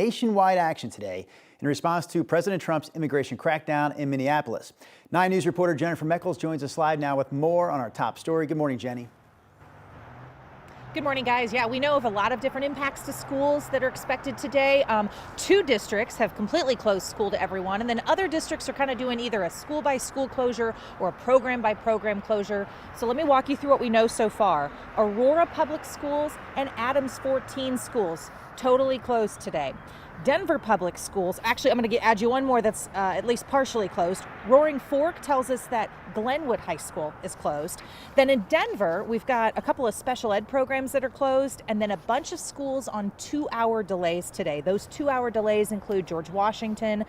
Nationwide action today in response to President Trump's immigration crackdown in Minneapolis. 9 News reporter Jennifer Meckles joins us live now with more on our top story. Good morning, Jenny. Good morning, guys. Yeah, we know of a lot of different impacts to schools that are expected today. 2 districts have completely closed school to everyone, and then other districts are kind of doing either a school-by-school closure or a program-by-program closure. So let me walk you through what we know so far. Aurora Public Schools and Adams 14 schools totally closed today. Denver Public Schools, actually, I'm going to add you one more that's at least partially closed. Roaring Fork tells us that Glenwood High School is closed. Then in Denver, we've got a couple of special ed programs that are closed, and then a bunch of schools on 2-hour delays today. Those 2-hour delays include George Washington,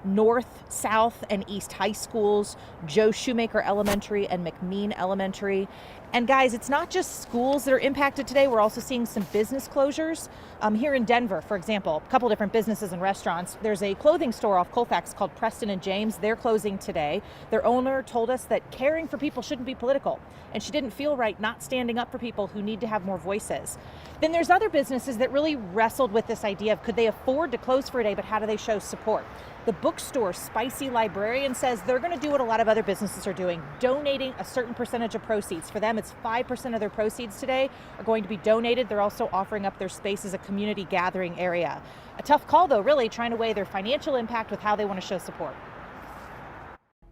North, South, and East High Schools, Joe Shoemaker Elementary, and McMean Elementary. And guys, it's not just schools that are impacted today. We're also seeing some business closures. Here in Denver, for example, a couple different businesses and restaurants. There's a clothing store off Colfax called Preston and James. They're closing today. Their owner told us that caring for people shouldn't be political, and she didn't feel right not standing up for people who need to have more voices. Then there's other businesses that really wrestled with this idea of could they afford to close for a day, but how do they show support? The bookstore Spicy Librarian says they're going to do what a lot of other businesses are doing, donating a certain percentage of proceeds. For them, it's 5% of their proceeds today are going to be donated. They're also offering up their space as a community gathering area. A tough call, though, really trying to weigh their financial impact with how they want to show support.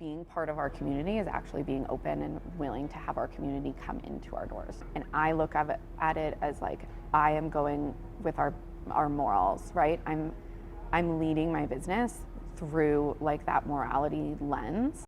Being part of our community is actually being open and willing to have our community come into our doors. And I look at it as like, I am going with our morals, right? I'm leading my business through like that morality lens.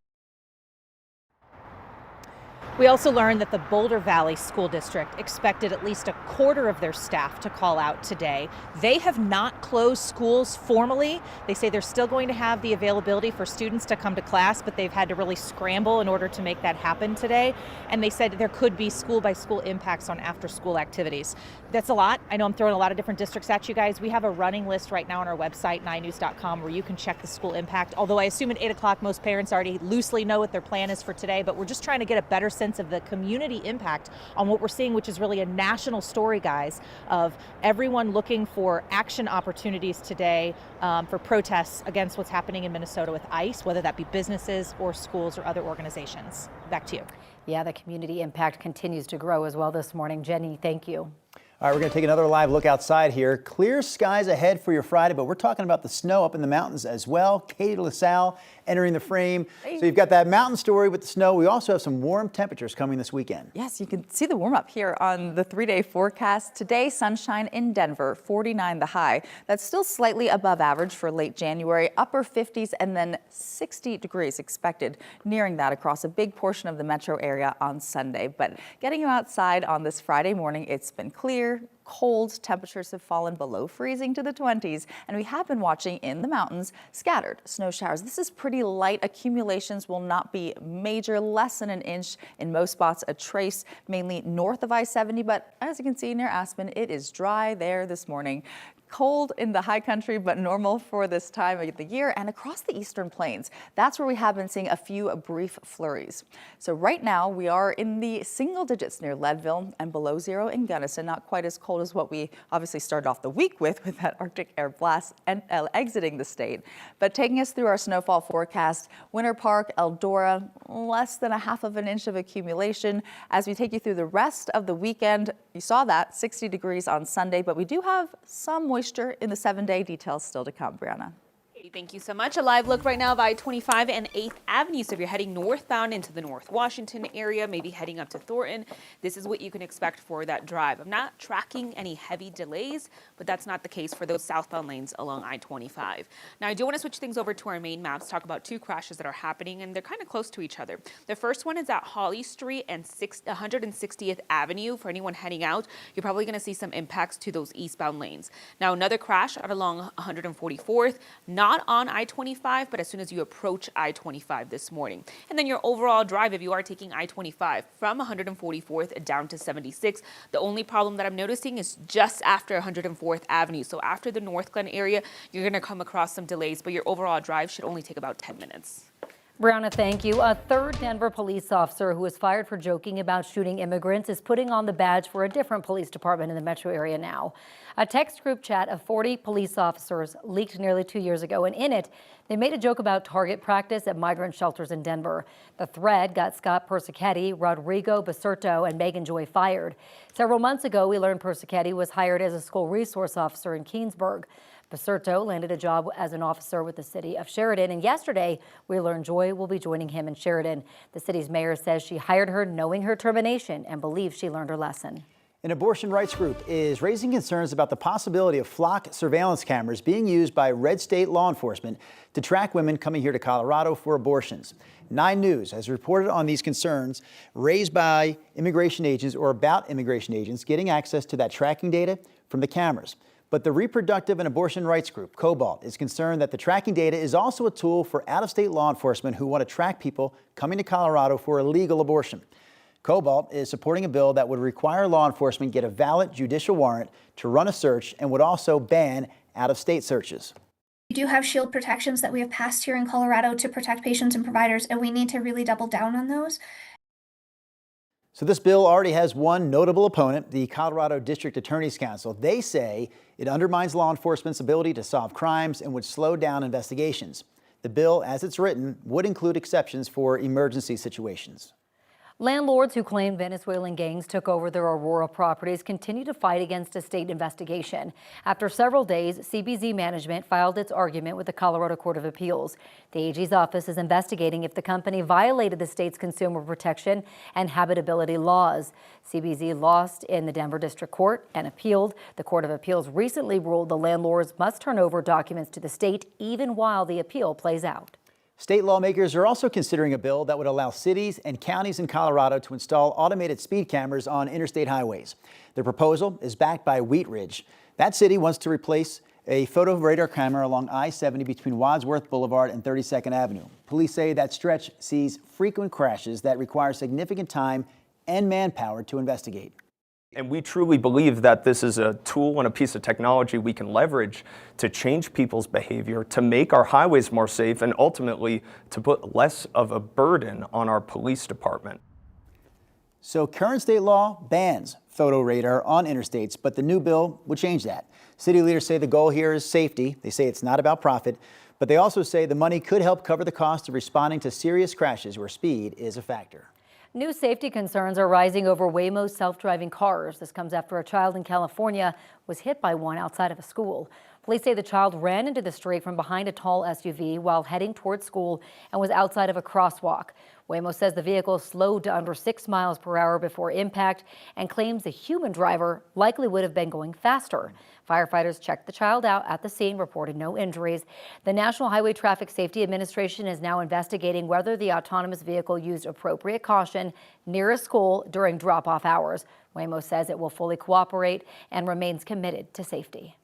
We also learned that the Boulder Valley School District expected at least a quarter of their staff to call out today. They have not closed schools formally. They say they're still going to have the availability for students to come to class, but they've had to really scramble in order to make that happen today. And they said there could be school-by-school impacts on after-school activities. That's a lot. I know I'm throwing a lot of different districts at you guys. We have a running list right now on our website, 9news.com, where you can check the school impact. Although I assume at 8 o'clock, most parents already loosely know what their plan is for today, but we're just trying to get a better sense of the community impact on what we're seeing, which is really a national story, guys, of everyone looking for action opportunities today for protests against what's happening in Minnesota with ICE, whether that be businesses or schools or other organizations. Back to you. Yeah, the community impact continues to grow as well this morning. Jenny, thank you. All right, we're going to take another live look outside here. Clear skies ahead for your Friday, but we're talking about the snow up in the mountains as well. Katie LaSalle entering the frame. Hey. So you've got that mountain story with the snow. We also have some warm temperatures coming this weekend. Yes, you can see the warm up here on the 3-day forecast. Today, sunshine in Denver, 49 the high. That's still slightly above average for late January, upper 50s, and then 60 degrees expected, nearing that across a big portion of the metro area on Sunday. But getting you outside on this Friday morning, it's been clear. Cold temperatures have fallen below freezing to the 20s, and we have been watching in the mountains scattered snow showers. This is pretty light. Accumulations will not be major, less than an inch in most spots, a trace mainly north of I-70, but as you can see near Aspen, it is dry there this morning. Cold in the high country, but normal for this time of the year, and across the eastern plains. That's where we have been seeing a few brief flurries. So right now we are in the single digits near Leadville and below zero in Gunnison. Not quite as cold as what we obviously started off the week with that Arctic air blast and exiting the state. But taking us through our snowfall forecast, Winter Park, Eldora, less than a half of an inch of accumulation. As we take you through the rest of the weekend, you saw that 60 degrees on Sunday, but we do have some moisture in the 7-day. Details still to come. Brianna. Thank you so much. A live look right now of I-25 and 8th Avenue. So if you're heading northbound into the North Washington area, maybe heading up to Thornton, this is what you can expect for that drive. I'm not tracking any heavy delays, but that's not the case for those southbound lanes along I-25. Now, I do want to switch things over to our main maps, talk about 2 crashes that are happening, and they're kind of close to each other. The first one is at Holly Street and 160th Avenue. For anyone heading out, you're probably going to see some impacts to those eastbound lanes. Now, another crash out along 144th, not on I-25, but as soon as you approach I-25 this morning. And then your overall drive, if you are taking I-25 from 144th down to 76, the only problem that I'm noticing is just after 104th Avenue. So after the North Glen area, you're going to come across some delays, but your overall drive should only take about 10 minutes. Brianna, thank you. A third Denver police officer who was fired for joking about shooting immigrants is putting on the badge for a different police department in the metro area now. A text group chat of 40 police officers leaked nearly 2 years ago, and in it, they made a joke about target practice at migrant shelters in Denver. The thread got Scott Persichetti, Rodrigo Basurto, and Megan Joy fired. Several months ago, we learned Persichetti was hired as a school resource officer in Keensburg. Basurto landed a job as an officer with the city of Sheridan, and yesterday we learned Joy will be joining him in Sheridan. The city's mayor says she hired her knowing her termination and believes she learned her lesson. An abortion rights group is raising concerns about the possibility of flock surveillance cameras being used by red state law enforcement to track women coming here to Colorado for abortions. 9 News has reported on these concerns raised by immigration agents or about immigration agents getting access to that tracking data from the cameras. But the reproductive and abortion rights group, Cobalt, is concerned that the tracking data is also a tool for out-of-state law enforcement who want to track people coming to Colorado for illegal abortion. Cobalt is supporting a bill that would require law enforcement get a valid judicial warrant to run a search and would also ban out-of-state searches. We do have shield protections that we have passed here in Colorado to protect patients and providers, and we need to really double down on those. So this bill already has one notable opponent, the Colorado District Attorney's Council. They say it undermines law enforcement's ability to solve crimes and would slow down investigations. The bill, as it's written, would include exceptions for emergency situations. Landlords who claim Venezuelan gangs took over their Aurora properties continue to fight against a state investigation. After several days, CBZ management filed its argument with the Colorado Court of Appeals. The AG's office is investigating if the company violated the state's consumer protection and habitability laws. CBZ lost in the Denver District Court and appealed. The Court of Appeals recently ruled the landlords must turn over documents to the state even while the appeal plays out. State lawmakers are also considering a bill that would allow cities and counties in Colorado to install automated speed cameras on interstate highways. The proposal is backed by Wheat Ridge. That city wants to replace a photo radar camera along I-70 between Wadsworth Boulevard and 32nd Avenue. Police say that stretch sees frequent crashes that require significant time and manpower to investigate. And we truly believe that this is a tool and a piece of technology we can leverage to change people's behavior, to make our highways more safe, and ultimately to put less of a burden on our police department. So current state law bans photo radar on interstates, but the new bill would change that. City leaders say the goal here is safety. They say it's not about profit, but they also say the money could help cover the cost of responding to serious crashes where speed is a factor. New safety concerns are rising over Waymo's self-driving cars. This comes after a child in California was hit by one outside of a school. Police say the child ran into the street from behind a tall SUV while heading towards school and was outside of a crosswalk. Waymo says the vehicle slowed to under 6 miles per hour before impact and claims the human driver likely would have been going faster. Firefighters checked the child out at the scene, reported no injuries. The National Highway Traffic Safety Administration is now investigating whether the autonomous vehicle used appropriate caution near a school during drop-off hours. Waymo says it will fully cooperate and remains committed to safety.